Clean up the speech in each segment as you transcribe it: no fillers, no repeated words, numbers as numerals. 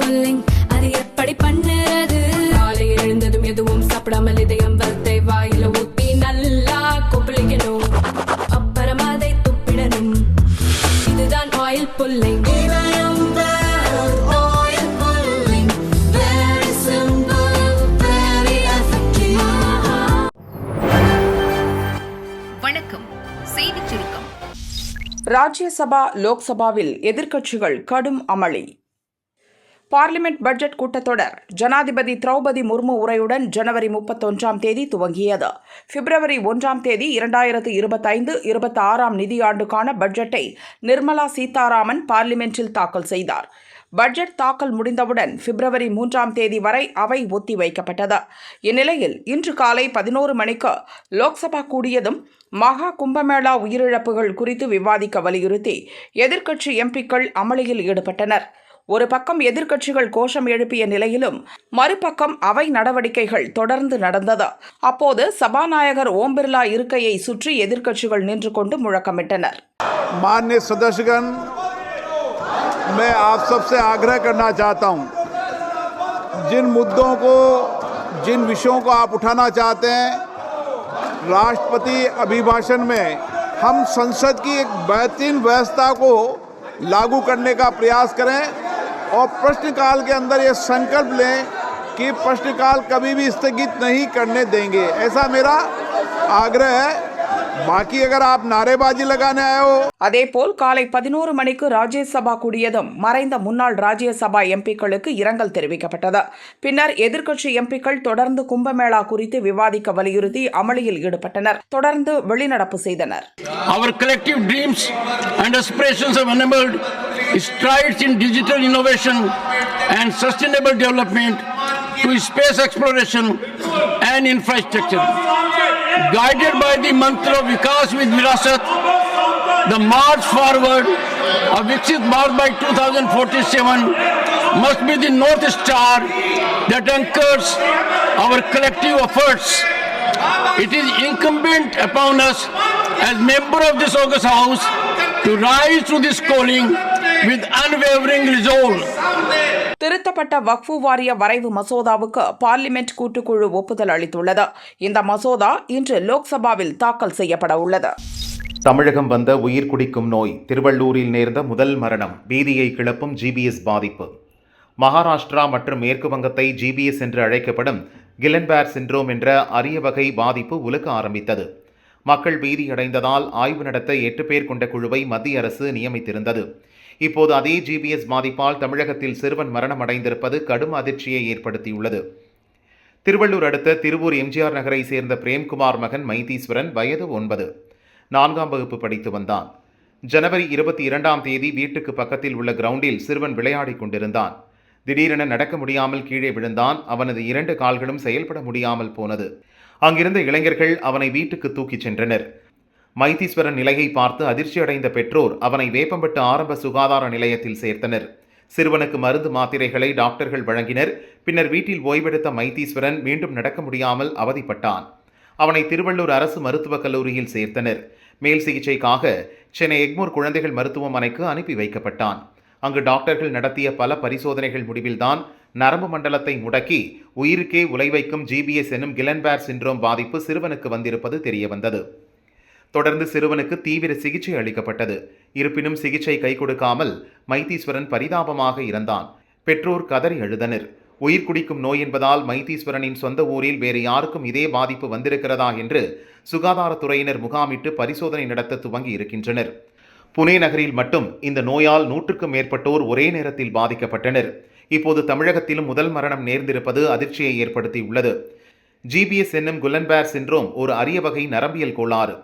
Pulling அது எப்படி பண்ணுறது? காலையில் எழுந்ததும் எதுவும் சாப்பிடாமல் இதயம் வளத்தை வாயில ஊத்தி நல்லா கொப்பளிக்கணும், அப்புறம் அதை துப்பிடணும். இதுதான் ஆயில் புல்லிங். வணக்கம். செய்திச் சுருக்கம். ராஜ்யசபா லோக்சபாவில் எதிர்க்கட்சிகள் கடும் அமளி. பார்லிமெண்ட் பட்ஜெட் கூட்டத்தொடர் ஜனாதிபதி திரௌபதி முர்மு உரையுடன் ஜனவரி 31ஆம் தேதி துவங்கியது. பிப்ரவரி 1ஆம் தேதி 2025-26 நிதியாண்டுக்கான பட்ஜெட்டை நிர்மலா சீதாராமன் பார்லிமெண்டில் தாக்கல் செய்தார். பட்ஜெட் தாக்கல் முடிந்தவுடன் பிப்ரவரி 3ஆம் தேதி வரை அவை ஒத்திவைக்கப்பட்டது. இந்நிலையில் இன்று காலை 11 மணிக்கு லோக்சபா கூடியதும் மகா கும்பமேளா உயிரிழப்புகள் குறித்து விவாதிக்க வலியுறுத்தி எதிர்க்கட்சி எம்பிக்கள் அமளியில் ஈடுபட்டனர். ஒரு பக்கம் எதிர்க்கட்சிகள் கோஷம் எழுப்பிய நிலையிலும் மறுபக்கம் அவை நடவடிக்கைகள் தொடர்ந்து நடந்தது. அப்போது சபாநாயகர் ஓம் பிர்லா இருக்கையை சுற்றி எதிர்க்கட்சிகள் நின்று கொண்டு முழக்கமிட்டனர். माननीय सदस्यगण, मैं आप सबसे आग्रह करना चाहता हूं, जिन मुद्दों को, जिन विषयों को आप उठाना चाहते हैं, राष्ट्रपति अभिभाषण में हम संसद की एक बेहतरीन व्यवस्था को लागू करने का प्रयास करें और प्रश्नकाल के अंदर ये संकल्प लें कि प्रश्नकाल कभी भी स्थगित नहीं करने देंगे, ऐसा मेरा आग्रह है. बाकी अगर आप नारेबाजी लगाने आए हो. அதேபோல் காலை 11 மணிக்கு ராஜ்யசபா கூடியதும் மறைந்த முன்னாள் ராஜ்யசபா எம்பிக்களுக்கு இரங்கல் தெரிவிக்கப்பட்டது. பின்னர் எதிர்க்கட்சி எம்பிக்கள் தொடர்ந்து கும்பமேளா குறித்து விவாதிக்க வலியுறுத்தி அமளியில் ஈடுபட்டனர். தொடர்ந்து வெளிநடப்பு செய்தனர். Our collective dreams and aspirations have enabled strides in digital innovation and sustainable development to space exploration and infrastructure. Guided by the mantra of Vikas with Virasat, the march forward of Viksit Bharat by 2047 must be the North Star that anchors our collective efforts. It is incumbent upon us as member of this august house to rise to this calling with unwavering resolve. திருத்தப்பட்ட வக்ஃபு வாரிய வரைவு மசோதாவுக்கு parliament கூட்டுக்குழு ஒப்புதல் அளித்துள்ளது. இந்த மசோதா இன்று லோக்சபாவில் தாக்கல் செய்யப்பட உள்ளது. தமிழகம் வந்த உயிர் குடிக்கும் நோய். திருவள்ளூரில் நேர்ந்த முதல் மரணம். பீதியை கிளப்பும் ஜிபிஎஸ் பாதிப்பு. மகாராஷ்டிரா மற்றும் மேற்கு வங்கத்தை ஜிபிஎஸ் என்று அழைக்கப்படும் கிலன்பேர் சிண்ட்ரோம் என்ற அரிய வகை பாதிப்பு உலக ஆரம்பித்தது. மக்கள் பீதியடைந்ததால் ஆய்வு நடத்த 8 பேர் கொண்ட குழுவை மத்திய அரசு நியமித்திருந்தது. இப்போது அதே ஜிபிஎஸ் பாதிப்பால் தமிழகத்தில் சிறுவன் மரணம் அடைந்திருப்பது கடும் அதிர்ச்சியை ஏற்படுத்தியுள்ளது. திருவள்ளூர் அடுத்த திருவூர் எம்ஜிஆர் நகரை சேர்ந்த பிரேம்குமார் மகன் மைதீஸ்வரன், வயது 9, 4ஆம் வகுப்பு படித்து வந்தான். ஜனவரி 22ஆம் தேதி வீட்டுக்கு பக்கத்தில் உள்ள கிரவுண்டில் சிறுவன் விளையாடிக் கொண்டிருந்தான். திடீரென நடக்க முடியாமல் கீழே விழுந்தான். அவனது 2 கால்களும் செயல்பட முடியாமல் போனது. அங்கிருந்த இளைஞர்கள் அவனை வீட்டுக்கு தூக்கிச் சென்றனர். மைதீஸ்வரன் நிலையை பார்த்து அதிர்ச்சியடைந்த பெற்றோர் அவனை வேப்பம்பட்டு ஆரம்ப சுகாதார நிலையத்தில் சேர்த்தனர். சிறுவனுக்கு மருந்து மாத்திரைகளை டாக்டர்கள் வழங்கினர். பின்னர் வீட்டில் ஓய்வெடுத்த மைதீஸ்வரன் மீண்டும் நடக்க முடியாமல் அவதிப்பட்டான். அவனை திருவள்ளூர் அரசு மருத்துவக் கல்லூரியில் சேர்த்தனர். மேல் சிகிச்சைக்காக சென்னை எக்மோர் குழந்தைகள் மருத்துவமனைக்கு அனுப்பி வைக்கப்பட்டான். அங்கு டாக்டர்கள் நடத்திய பல பரிசோதனைகள் முடிவில்தான் நரம்பு மண்டலத்தை முடக்கி உயிருக்கே உலை வைக்கும் ஜிபிஎஸ் எனும் கிலன்பேர் சிண்ட்ரோம் பாதிப்பு சிறுவனுக்கு வந்திருப்பது தெரியவந்தது. தொடர்ந்து சிறுவனுக்கு தீவிர சிகிச்சை அளிக்கப்பட்டது. இருப்பினும் சிகிச்சை கை கொடுக்காமல் மைதீஸ்வரன் பரிதாபமாக இறந்தான். பெற்றோர் கதறி அழுதனர். உயிர் குடிக்கும் நோய் என்பதால் மைதீஸ்வரனின் சொந்த ஊரில் வேறு யாருக்கும் இதே பாதிப்பு வந்திருக்கிறதா என்று சுகாதாரத்துறையினர் முகாமிட்டு பரிசோதனை நடத்த துவங்கி இருக்கின்றனர். புனே நகரில் மட்டும் இந்த நோயால் 100க்கும் மேற்பட்டோர் ஒரே நேரத்தில் பாதிக்கப்பட்டனர். இப்போது தமிழகத்திலும் முதல் மரணம் நேர்ந்திருப்பது அதிர்ச்சியை ஏற்படுத்தியுள்ளது. ஜிபிஎஸ் என்னும் குலன்பேர் சிண்ட்ரோம் ஒரு அரிய வகை நரம்பியல் கோளாறு.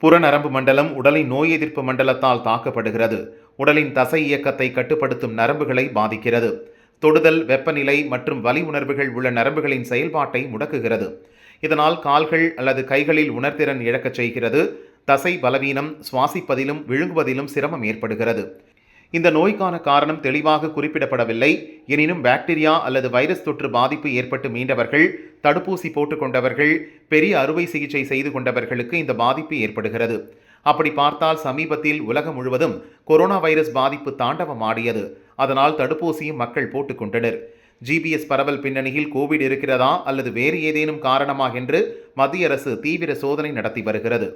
புறநரம்பு மண்டலம் உடலின் நோய் எதிர்ப்பு மண்டலத்தால் தாக்கப்படுகிறது. உடலின் தசை இயக்கத்தை கட்டுப்படுத்தும் நரம்புகளை பாதிக்கிறது. தொடுதல், வெப்பநிலை மற்றும் வலி உணர்வுகள் உள்ள நரம்புகளின் செயல்பாட்டை முடக்குகிறது. இதனால் கால்கள் அல்லது கைகளில் உணர்திறன் இழக்கச் செய்கிறது. தசை பலவீனம், சுவாசிப்பதிலும் விழுங்குவதிலும் சிரமம் ஏற்படுகிறது. இந்த நோய்க்கான காரணம் தெளிவாக குறிப்பிடப்படவில்லை. எனினும் பாக்டீரியா அல்லது வைரஸ் தொற்று பாதிப்பு ஏற்பட்டு மீண்டவர்கள், தடுப்பூசி போட்டுக்கொண்டவர்கள், பெரிய அறுவை சிகிச்சை செய்து கொண்டவர்களுக்கு இந்த பாதிப்பு ஏற்படுகிறது. அப்படி பார்த்தால் சமீபத்தில் உலகம் முழுவதும் கொரோனா வைரஸ் பாதிப்பு தாண்டவமாடியது. அதனால் தடுப்பூசியும் மக்கள் போட்டுக்கொண்டனர். ஜிபிஎஸ் பரவல் பின்னணியில் கோவிட் இருக்கிறதா அல்லது வேறு ஏதேனும் காரணமா என்று மத்திய அரசு தீவிர சோதனை நடத்தி வருகிறது.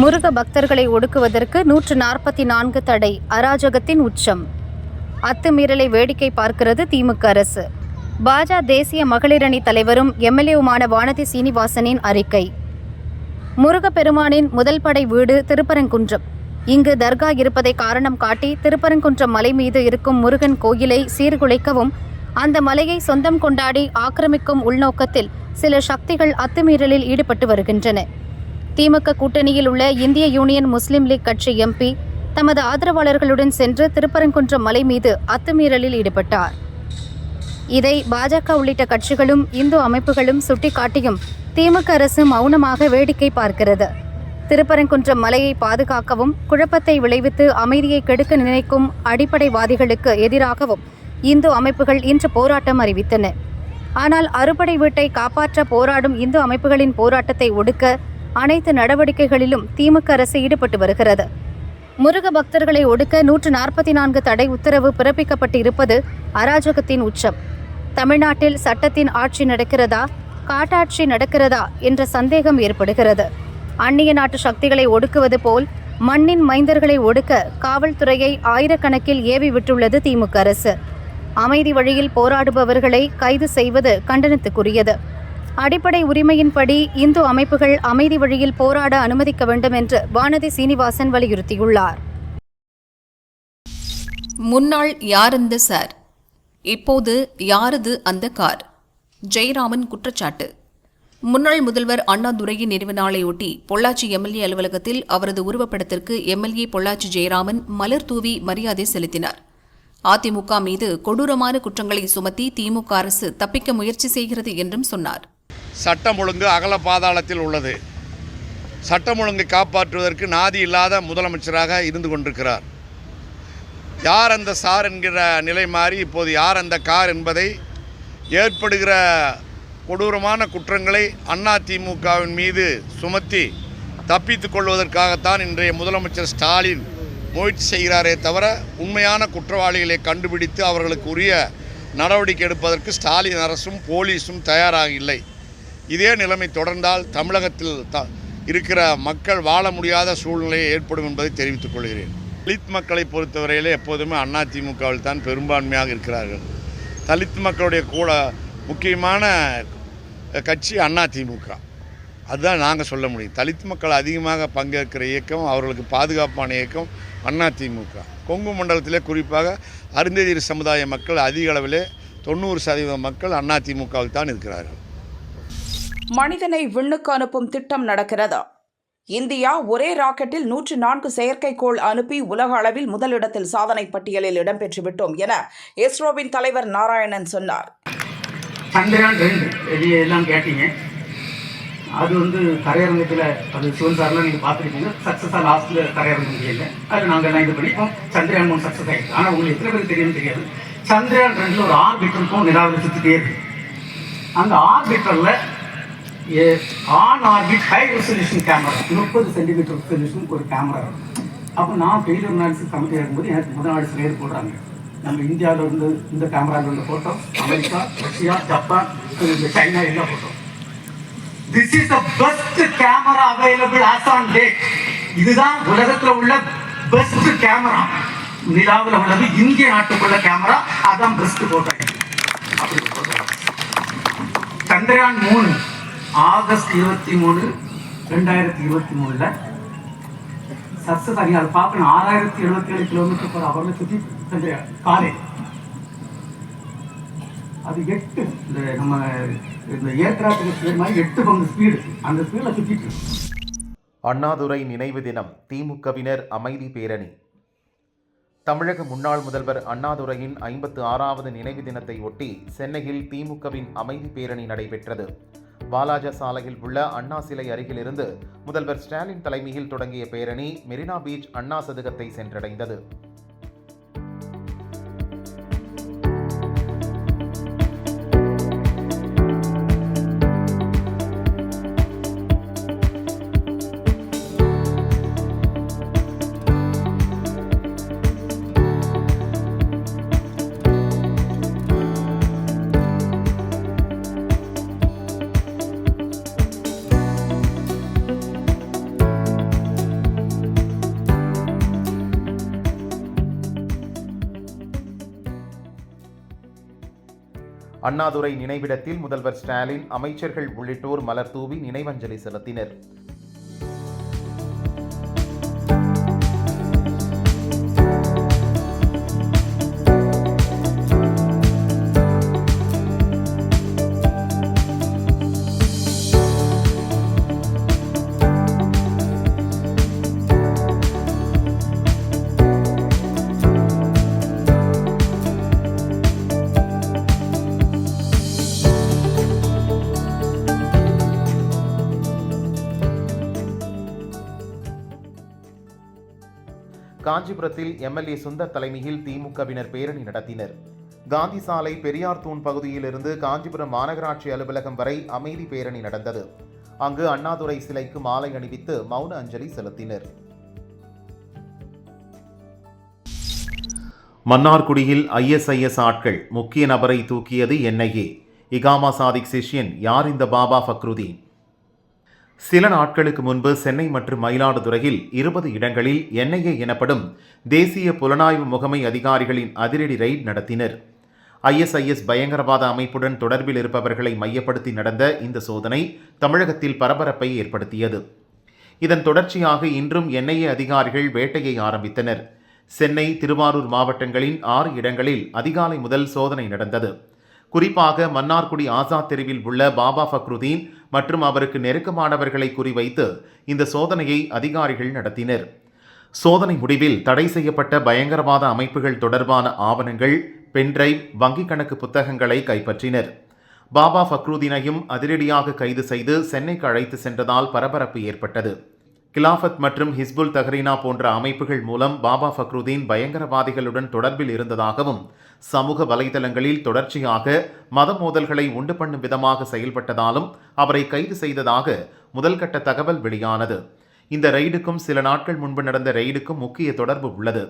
முருக பக்தர்களை ஒடுக்குவதற்கு 144 தடை, அராஜகத்தின் உச்சம். அத்துமீறலை வேடிக்கை பார்க்கிறது திமுக அரசு. பாஜ தேசிய மகளிரணி தலைவரும் எம்எல்ஏவுமான வானதி சீனிவாசனின் அறிக்கை. முருகப்பெருமானின் முதல் படை வீடு திருப்பரங்குன்றம். இங்கு தர்கா இருப்பதை காரணம் காட்டி திருப்பரங்குன்றம் மலை மீது இருக்கும் முருகன் கோயிலை சீர்குலைக்கவும் அந்த மலையை சொந்தம் கொண்டாடி ஆக்கிரமிக்கும் உள்நோக்கத்தில் சில சக்திகள் அத்துமீறலில் ஈடுபட்டு வருகின்றன. திமுக கூட்டணியில் உள்ள இந்திய யூனியன் முஸ்லீம் லீக் கட்சி எம்பி தமது ஆதரவாளர்களுடன் சென்று திருப்பரங்குன்றம் மலை மீது அத்துமீறலில் ஈடுபட்டார். இதை பாஜக உள்ளிட்ட கட்சிகளும் இந்து அமைப்புகளும் சுட்டிக்காட்டியும் திமுக அரசு மௌனமாக வேடிக்கை பார்க்கிறது. திருப்பரங்குன்றம் மலையை பாதுகாக்கவும் குழப்பத்தை விளைவித்து அமைதியை கெடுக்க நினைக்கும் அடிப்படைவாதிகளுக்கு எதிராகவும் இந்து அமைப்புகள் இன்று போராட்டம் அறிவித்தன. ஆனால் அறுபடை வீட்டை காப்பாற்ற போராடும் இந்து அமைப்புகளின் போராட்டத்தை ஒடுக்க அனைத்து நடவடிக்கைகளிலும் திமுக அரசு ஈடுபட்டு வருகிறது. முருக பக்தர்களை ஒடுக்க 144 தடை உத்தரவு பிறப்பிக்கப்பட்டு இருப்பது அராஜகத்தின் உச்சம். தமிழ்நாட்டில் சட்டத்தின் ஆட்சி நடக்கிறதா, காட்டாட்சி நடக்கிறதா என்ற சந்தேகம் ஏற்படுகிறது. அந்நிய நாட்டு சக்திகளை ஒடுக்குவது போல் மண்ணின் மைந்தர்களை ஒடுக்க காவல்துறையை ஆயிரக்கணக்கில் ஏவி விட்டுள்ளது திமுக அரசு. அமைதி வழியில் போராடுபவர்களை கைது செய்வது கண்டனத்துக்குரியது. அடிப்படை உரிமையின்படி இந்து அமைப்புகள் அமைதி வழியில் போராட அனுமதிக்க வேண்டும் என்று வானதி சீனிவாசன் வலியுறுத்தியுள்ளார். முன்னாள் யாரந்த சார், இப்போது யாரது அந்த கார்? ஜெயராமன் குற்றச்சாட்டு. முன்னாள் முதல்வர் அண்ணாதுரையின் நினைவு நாளையொட்டி பொள்ளாச்சி எம்எல்ஏ அலுவலகத்தில் அவரது உருவப்படத்திற்கு எம்எல்ஏ பொள்ளாச்சி ஜெயராமன் மலர் தூவி மரியாதை செலுத்தினார். அதிமுக மீது கொடூரமான குற்றங்களை சுமத்தி திமுக அரசு தப்பிக்க முயற்சி செய்கிறது என்றும் சொன்னார். சட்டம் ஒழுங்கு அகல பாதாளத்தில் உள்ளது. சட்டம் ஒழுங்கை காப்பாற்றுவதற்கு நாதி இல்லாத முதலமைச்சராக இருந்து கொண்டிருக்கிறார். யார் அந்த சார் என்கிற நிலை மாறி இப்போது யார் அந்த கார் என்பதை ஏற்படுகிற கொடூரமான குற்றங்களை அதிமுகவின் மீது சுமத்தி தப்பித்துக் கொள்வதற்காகத்தான் இன்றைய முதலமைச்சர் ஸ்டாலின் முயற்சி செய்கிறாரே தவிர உண்மையான குற்றவாளிகளை கண்டுபிடித்து அவர்களுக்கு உரிய நடவடிக்கை எடுப்பதற்கு ஸ்டாலின் அரசும் போலீஸும் தயாராக இல்லை. இதே நிலைமை தொடர்ந்தால் தமிழகத்தில் இருக்கிற மக்கள் வாழ முடியாத சூழ்நிலை ஏற்படும் என்பதை தெரிவித்துக் கொள்கிறேன். தலித் மக்களை பொறுத்தவரையிலே எப்போதுமே அதிமுகவில் தான் பெரும்பான்மையாக இருக்கிறார்கள். தலித் மக்களுடைய கூட முக்கியமான கட்சி அதிமுக. அதுதான் நாங்கள் சொல்ல முடியும். தலித் மக்கள் அதிகமாக பங்கேற்கிற இயக்கம், அவர்களுக்கு பாதுகாப்பான இயக்கம் அதிமுக. கொங்கு மண்டலத்திலே குறிப்பாக அருந்ததியர் சமுதாய மக்கள் அதிக அளவிலே 90% மக்கள் அதிமுகவில் தான் இருக்கிறார்கள். மனிதனை விண்ணுக்கு அனுப்பும் திட்டம் நடக்கிறது. இந்தியா ஒரே ராக்கெட்டில் 104 செயற்கைக்கோள் அனுப்பி உலக அளவில் முதலிடத்தில் சாதனை பட்டியலில் இடம்பெற்றுவிட்டோம் என இஸ்ரோவின் தலைவர் நாராயணன் சொன்னார். சந்திரயான் 2 எல்லாம் கேட்டீங்க. அது தரையிறங்கத்தில் அது சிவன் சார்லாம் நீங்கள் பார்த்துருக்கீங்க. சக்ஸஸாக லாஸ்ட்டில் தரையிறங்க முடியல. அது நாங்கள் எல்லாம் இது பண்ணிப்போம். சந்திரயான் 3 சக்ஸஸ் ஆகிடுச்சு. ஆனால் உங்களுக்கு எத்தனை பேருக்கு தெரியாது. சந்திரயான் 2 ஒரு ஆர்பிட்டருக்கும் நிலாவில் சுற்றிட்டே இருக்கு. அந்த ஆர்பிட்டரில் on orbit high resolution camera 30 centimetre resolution ஒரு கேமரா இருக்குது. அப்போ நான் ஃபெயிலியர் அனாலிசிஸ் கமிட்டியாக இருக்கும்போது எனக்கு முதல் நாள் ஸ்லேர் போடுறாங்க. நம்ம இந்தியாவில் இருந்து இந்த கேமராவில் உள்ள photo, America, Russia, Japan, China எல்லாம் photo. This is the best camera available as on date. இதுதான் உலகத்தில் உள்ள பெஸ்ட் கேமரா. நிலாவில் உள்ளது இந்திய நாட்டுக்குள்ள கேமரா. அதான் பெஸ்ட் போட்டோ. அப்படி சந்திரயான் 3 ஆகஸ்ட் 23, 2023 சக்சஸ் ஆகி அதை பார்க்கணும். 6077 km/h சுற்றி சந்திரயான் காலை அது 8 நம்ம இந்த ஏர்கிராஃப்ட் மாதிரி 8 பங்கு ஸ்பீடு, அந்த ஸ்பீடில் சுற்றிட்டு. அண்ணாதுரை நினைவு தினம், திமுகவினர் அமைதி பேரணி. தமிழக முன்னாள் முதல்வர் அண்ணாதுரையின் 56வது நினைவு தினத்தை ஒட்டி சென்னையில் திமுகவின் அமைதி பேரணி நடைபெற்றது. வாலாஜா சாலையில் உள்ள அண்ணா சிலை அருகிலிருந்து முதல்வர் ஸ்டாலின் தலைமையில் தொடங்கிய பேரணி மெரினா பீச் அண்ணா சதுக்கத்தை சென்றடைந்தது. அண்ணாதுரை நினைவிடத்தில் முதல்வர் ஸ்டாலின், அமைச்சர்கள் உள்ளிட்டோர் மலர் தூவி நினைவஞ்சலி செலுத்தினர். காஞ்சிபுரத்தில் எம்எல்ஏ சுந்தர் தலைமையில் திமுகவினர் பேரணி நடத்தினர். காந்தி சாலை, பெரியார் தூண் பகுதியிலிருந்து காஞ்சிபுரம் மாநகராட்சி அலுவலகம் வரை அமைதி பேரணி நடந்தது. அங்கு அண்ணாதுரை சிலைக்கு மாலை அணிவித்து மௌன அஞ்சலி செலுத்தினர். மன்னார்குடியில் ISIS ஆட்கள் முக்கிய நபரை தூக்கியது NIA. இகாமா சாதிக் சிஷ்யன் யார் இந்த பாபா ஃபக்ருதீன்? சில நாட்களுக்கு முன்பு சென்னை மற்றும் மயிலாடுதுறையில் 20 இடங்களில் NIA எனப்படும் தேசிய புலனாய்வு முகமை அதிகாரிகளின் அதிரடி ரெய்ட் நடத்தினர். ISIS பயங்கரவாத அமைப்புடன் தொடர்பில் இருப்பவர்களை மையப்படுத்தி நடந்த இந்த சோதனை தமிழகத்தில் பரபரப்பை ஏற்படுத்தியது. இதன் தொடர்ச்சியாக இன்றும் NIA அதிகாரிகள் வேட்டையை ஆரம்பித்தனர். சென்னை, திருவாரூர் மாவட்டங்களின் 6 இடங்களில் அதிகாலை முதல் சோதனை நடந்தது. குறிப்பாக மன்னார்குடி ஆசாத் தெருவில் உள்ள பாபா ஃபக்ருதீன் மற்றும் அவருக்கு நெருக்கமானவர்களை குறிவைத்து இந்த சோதனையை அதிகாரிகள் நடத்தினர். சோதனை முடிவில் தடை செய்யப்பட்ட பயங்கரவாத அமைப்புகள் தொடர்பான ஆவணங்கள், பென்டிரைவ், வங்கிக் கணக்கு புத்தகங்களை கைப்பற்றினர். பாபா ஃபக்ருதீனையும் அதிரடியாக கைது செய்து சென்னைக்கு அழைத்து சென்றதால் பரபரப்பு ஏற்பட்டது. கிலாஃபத் மற்றும் ஹிஸ்புல் தஹ்ரீனா போன்ற அமைப்புகள் மூலம் பாபா ஃபக்ருதீன் பயங்கரவாதிகளுடன் தொடர்பில் இருந்ததாகவும், சமூக வலைதளங்களில் தொடர்ச்சியாக மத மோதல்களை உண்டு பண்ணும் விதமாக செயல்பட்டதாலும் அவரை கைது செய்ததாக முதல்கட்ட தகவல் வெளியானது. இந்த ரெய்டுக்கும் சில நாட்கள் முன்பு நடந்த ரெய்டுக்கும் முக்கிய தொடர்பு உள்ளது.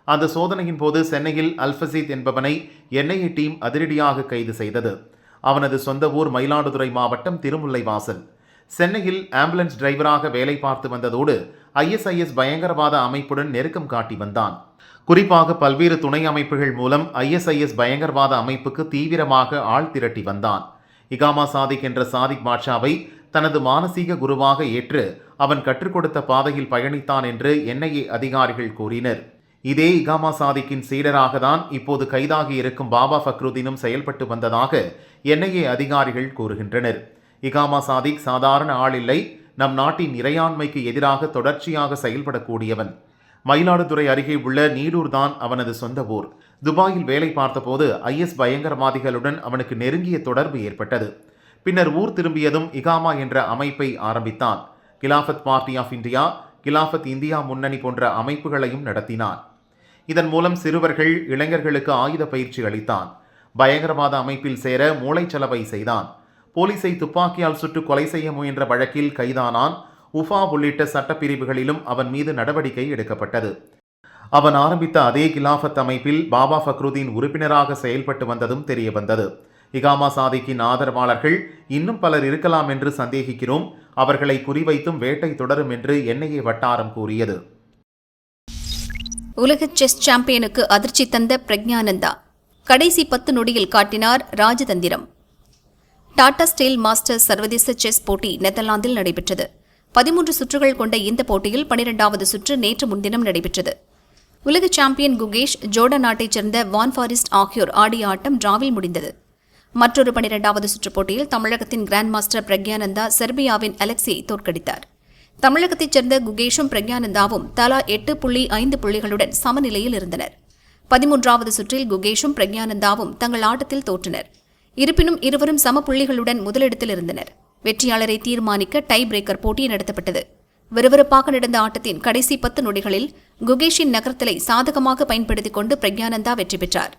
அந்த சோதனையின் போது சென்னையில் அல்ஃபசீத் என்பவனை NIA டீம் அதிரடியாக கைது செய்தது. அவனது சொந்த ஊர் மயிலாடுதுறை மாவட்டம் திருமுல்லைவாசல். சென்னையில் ஆம்புலன்ஸ் டிரைவராக வேலை பார்த்து வந்ததோடு ISIS பயங்கரவாத அமைப்புடன் நெருக்கம் காட்டி வந்தான். குறிப்பாக பல்வேறு துணை அமைப்புகள் மூலம் ISIS பயங்கரவாத அமைப்புக்கு தீவிரமாக ஆள் திரட்டி வந்தான். இகாமா சாதிக் என்ற சாதிக் பாட்ஷாவை தனது மானசீக குருவாக ஏற்று அவன் கற்றுக் கொடுத்த பாதையில் பயணித்தான் என்று NIA அதிகாரிகள் கூறினர். இதே இகாமா சாதிக்கின் சீடராக தான் இப்போது கைதாகி இருக்கும் பாபா ஃபக்ருதீனும் செயல்பட்டு வந்ததாக NIA அதிகாரிகள் கூறுகின்றனர். இகாமா சாதிக் சாதாரண ஆள் இல்லை. நம் நாட்டின் இறையாண்மைக்கு எதிராக தொடர்ச்சியாக செயல்படக்கூடியவன். மயிலாடுதுறை அருகே உள்ள நீடூர் தான் அவனது சொந்த ஊர். துபாயில் வேலை பார்த்தபோது IS பயங்கரவாதிகளுடன் அவனுக்கு நெருங்கிய தொடர்பு ஏற்பட்டது. பின்னர் ஊர் திரும்பியதும் இகாமா என்ற அமைப்பை ஆரம்பித்தான். கிலாஃபத் பார்ட்டி ஆஃப் இந்தியா, கிலாஃபத் இந்தியா முன்னணி போன்ற அமைப்புகளையும் நடத்தினான். இதன் மூலம் சிறுவர்கள், இளைஞர்களுக்கு ஆயுத பயிற்சி அளித்தான். பயங்கரவாத அமைப்பில் சேர மூளைச்சலவை செய்தான். போலீஸை துப்பாக்கியால் சுட்டு கொலை செய்ய முயன்ற வழக்கில் கைதானான். உஃபா உள்ளிட்ட சட்டப்பிரிவுகளிலும் அவன் மீது நடவடிக்கை எடுக்கப்பட்டது. அவன் ஆரம்பித்த அதே கிலாஃபத் அமைப்பில் பாபா ஃபக்ருதீன் உறுப்பினராக செயல்பட்டு வந்ததும் தெரியவந்தது. இகாமா சாதிக்கின் ஆதரவாளர்கள் இன்னும் பலர் இருக்கலாம் என்று சந்தேகிக்கிறோம். அவர்களை குறிவைத்தும் வேட்டை தொடரும் என்று NIA வட்டாரம் கூறியது. உலக செஸ் சாம்பியனுக்கு அதிர்ச்சி தந்த பிரக்ஞானந்தா கடைசி 10 நொடியில் காட்டினார் ராஜதந்திரம். டாடா ஸ்டீல் மாஸ்டர்ஸ் சர்வதேச செஸ் போட்டி நெதர்லாந்தில் நடைபெற்றது. 13 சுற்றுகள் கொண்ட இந்த போட்டியில் 12வது சுற்று நேற்று முன்தினம் நடைபெற்றது. உலக சாம்பியன் குகேஷ், ஜோர்டான் நாட்டைச் சேர்ந்த வான் ஃபாரிஸ்ட் ஆகியோர் ஆடிய ஆட்டம் டிராவில் முடிந்தது. மற்றொரு 12வது சுற்றுப் போட்டியில் தமிழகத்தின் கிராண்ட் மாஸ்டர் பிரக்ஞானந்தா செர்பியாவின் அலெக்சியை தோற்கடித்தார். தமிழகத்தைச் சேர்ந்த குகேஷும் பிரக்ஞானந்தாவும் தலா 8.5 புள்ளிகளுடன் சமநிலையில் இருந்தனர். 13வது சுற்றில் குகேஷும் பிரக்ஞானந்தாவும் தங்கள் ஆட்டத்தில் தோற்றனர். இருப்பினும் இருவரும் சம புள்ளிகளுடன் முதலிடத்தில் இருந்தனர். வெற்றியாளரை தீர்மானிக்க டை பிரேக்கர் போட்டி நடத்தப்பட்டது. விறுவிறுப்பாக நடந்த ஆட்டத்தின் கடைசி 10 நொடிகளில் குகேஷின் நகர்த்தலை சாதகமாக பயன்படுத்திக் கொண்டு பிரக்ஞானந்தா வெற்றி பெற்றார்.